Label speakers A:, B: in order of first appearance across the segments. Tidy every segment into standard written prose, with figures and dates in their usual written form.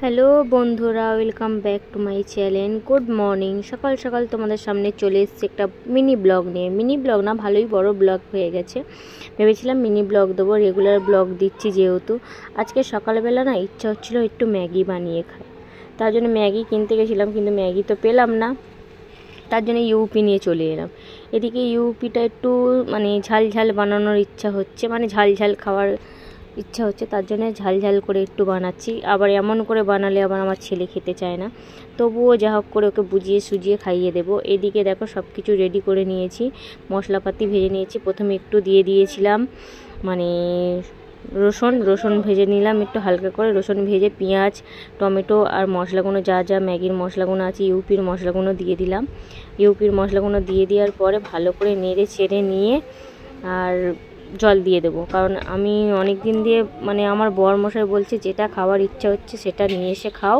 A: Hello বন্ধুরা, welcome back to my channel. Good morning. সকাল সকাল তোমাদের সামনে চলে এসেছি একটা মিনি ব্লগ নিয়ে। মিনি ব্লগ না, ভালোই বড় ব্লগ হয়ে গেছে। ভেবেছিলাম মিনি ব্লগ দেবো, রেগুলার ব্লগ দিচ্ছি যেহেতু। আজকে সকালবেলা না ইচ্ছা হচ্ছিলো একটু ম্যাগি বানিয়ে খাই, তার জন্য ম্যাগি কিনতে গেছিলাম, কিন্তু ম্যাগি তো পেলাম না। তার জন্য ইউপি নিয়ে চলে এলাম। এদিকে ইউপিটা একটু ঝাল ঝাল বানানোর ইচ্ছা হচ্ছে, ঝাল ঝাল খাওয়ার ইচ্ছা হচ্ছে, তার জন্য ঝাল ঝাল করে একটু বানাচ্ছি। আবার এমন করে বানালে আবার আমার ছেলে খেতে চায় না, তবুও যা হোক করে ওকে বুঝিয়ে সুজিয়ে খাইয়ে দেবো। এদিকে দেখো সব কিছু রেডি করে নিয়েছি, মশলাপাতি ভেজে নিয়েছি। প্রথমে একটু দিয়ে দিয়েছিলাম রসুন ভেজে নিলাম একটু হালকা করে। রসুন ভেজে পেঁয়াজ, টমেটো আর মশলাগুলো যা যা ম্যাগির মশলাগুলো আছে, ইউপির মশলাগুলো দিয়ে দিলাম। ইউপির মশলাগুলো দিয়ে দেওয়ার পরে ভালো করে নেড়ে চেড়ে নিয়ে আর জল দিয়ে দেবো। কারণ আমি অনেক দিন দিয়ে আমার বরমশাই বলছে যেটা খাওয়ার ইচ্ছা হচ্ছে সেটা নিয়ে এসে খাও,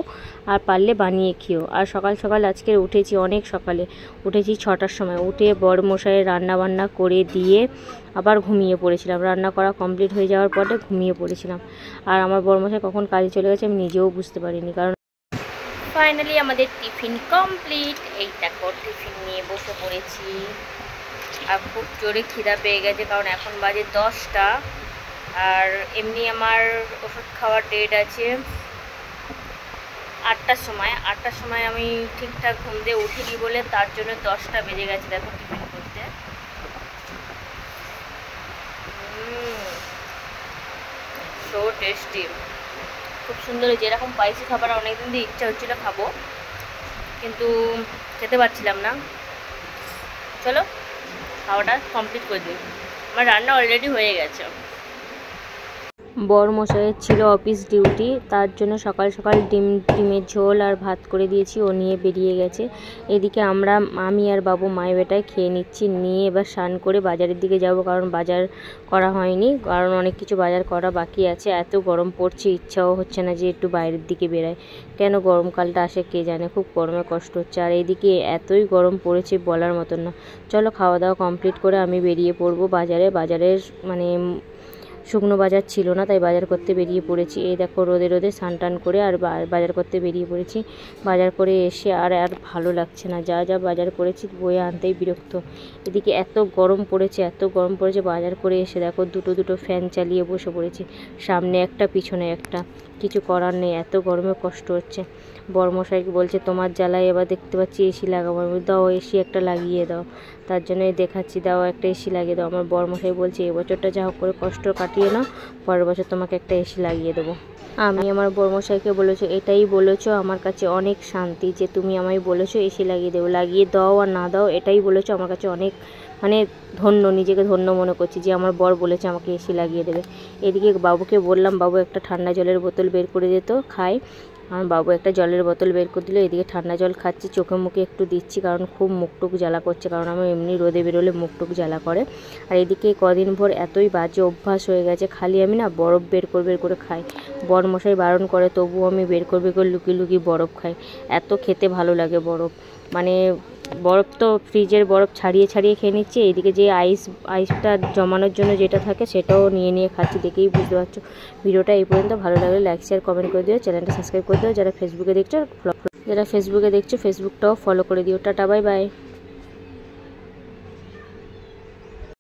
A: আর পারলে বানিয়ে খেও। আর সকাল সকাল আজকে উঠেছি, অনেক সকালে উঠেছি, 6টার সময়। উঠে বরমশাইয়ের রান্না বান্না করে দিয়ে আবার ঘুমিয়ে পড়েছিলাম। রান্না করা কমপ্লিট হয়ে যাওয়ার পরে ঘুমিয়ে পড়েছিলাম। আর আমার বরমশাই কখন কাজে চলে গেছে আমি নিজেও বুঝতে পারিনি। কারণ ফাইনালি আমাদের টিফিন কমপ্লিট। এই দেখো টিফিন নিয়ে বসে পড়েছি। আর খুব জোরে খিদা পেয়ে গেছে, কারণ এখন বাজে 10টা। আর এমনি আমার ওষুধ খাওয়ার ডেট আছে 8টার সময়। 8টার সময় আমি ঠিকঠাক ঘুম দিয়ে উঠিনি বলে তার জন্য 10টা বেজে গেছে দেখো টিফিন করতে। সো টেস্টি, খুব সুন্দর। যেরকম স্পাইসি খাবার অনেকদিন দিয়ে ইচ্ছা হচ্ছিল খাবো, কিন্তু খেতে পারছিলাম না। চলো খাওয়াটা কমপ্লিট করে দিই। আমার রান্না অলরেডি হয়ে গেছে। বরমশাইয়ের ছিল অফিস ডিউটি, তার জন্য সকাল সকাল ডিমের ঝোল আর ভাত করে দিয়েছি, ও নিয়ে বেরিয়ে গেছে। এদিকে আমি আর বাবু মায়ের বেটায় খেয়ে নিচ্ছি। নিয়ে এবার স্নান করে বাজারের দিকে যাব, কারণ বাজার করা হয়নি, কারণ অনেক কিছু বাজার করা বাকি আছে। এত গরম পড়ছে, ইচ্ছাও হচ্ছে না যে একটু বাইরের দিকে বেরায়। কেন গরমকালটা আসে কে জানে, খুব গরমে কষ্ট হচ্ছে। আর এইদিকে এতই গরম পড়েছে বলার মতন না। চলো খাওয়া দাওয়া কমপ্লিট করে আমি বেরিয়ে পড়বো বাজারে। বাজারের শুকনো বাজার ছিল না, তাই বাজার করতে বেরিয়ে পড়েছি। এই দেখো রোদে রোদে স্নান টান করে আর বাজার করতে বেরিয়ে পড়েছি। বাজার করে এসে আর ভালো লাগছে না, যা যা বাজার করেছি বয়ে আনতেই বিরক্ত। এদিকে এত গরম পড়েছে, বাজার করে এসে দেখো দুটো ফ্যান চালিয়ে বসে পড়েছি। সামনে একটা পিছনে একটা, কিছু করার নেই, এত গরমে কষ্ট হচ্ছে। বরমশাইকে বলছে তোমার জ্বালায় এবার দেখতে পাচ্ছি এসি লাগাবো। দাও এসি একটা লাগিয়ে দাও, তার জন্যই দেখাচ্ছি, দাও একটা এসি লাগিয়ে দাও। আমার বরমশাই বলছে এবছরটা যা হোক করে কষ্ট কাটিয়ে নাও, পরের বছর তোমাকে একটা এসি লাগিয়ে দেবো। আমি আমার বরমশাইকে এটাই বলেছো আমার কাছে অনেক শান্তি, যে তুমি আমায় বলেছো এসি লাগিয়ে দেবো। লাগিয়ে দাও আর না দাও এটাই বলেছো, আমার কাছে অনেক ধন্য, নিজেকে ধন্য মনে করছি যে আমার বর বলেছে আমাকে এসি লাগিয়ে দেবে। এদিকে বাবুকে বললাম, বাবু একটা ঠান্ডা জলের বোতল বের করে দিত, খাই। আমার বাবু একটা জলের বোতল বের করে দিল। এদিকে ঠান্ডা জল খাচ্ছি, চোখে মুখে একটু দিচ্ছি, কারণ খুব মুখটুক জ্বালা করছে, কারণ আমি এমনি রোদে বেরোলে মুখটুক জ্বালা করে। আর এদিকে কদিন ভোর এতই বাজে অভ্যাস হয়ে গেছে, খালি আমি না বরফ বের করে খাই। বরমশাই বারণ করে, তবুও আমি বের করে লুকিয়ে লুকিয়ে বরফ খাই। এত খেতে ভালো লাগে বরফ। বরফ তো ফ্রিজের বরফ ছাড়িয়ে খেয়ে নিচ্ছি। এইদিকে যে আইসটা জমানোর জন্য যেটা থাকে সেটাও নিয়ে খাচ্ছি, দেখেই বুঝতে পারছো। ভিডিওটা এই পর্যন্ত, ভালো লাগলে লাইক শেয়ার কমেন্ট করে দিও, চ্যানেলটা সাবস্ক্রাইব করে দিও। যারা ফেসবুকে দেখছো ফেসবুকটাও ফলো করে দিও। Tata, bye bye.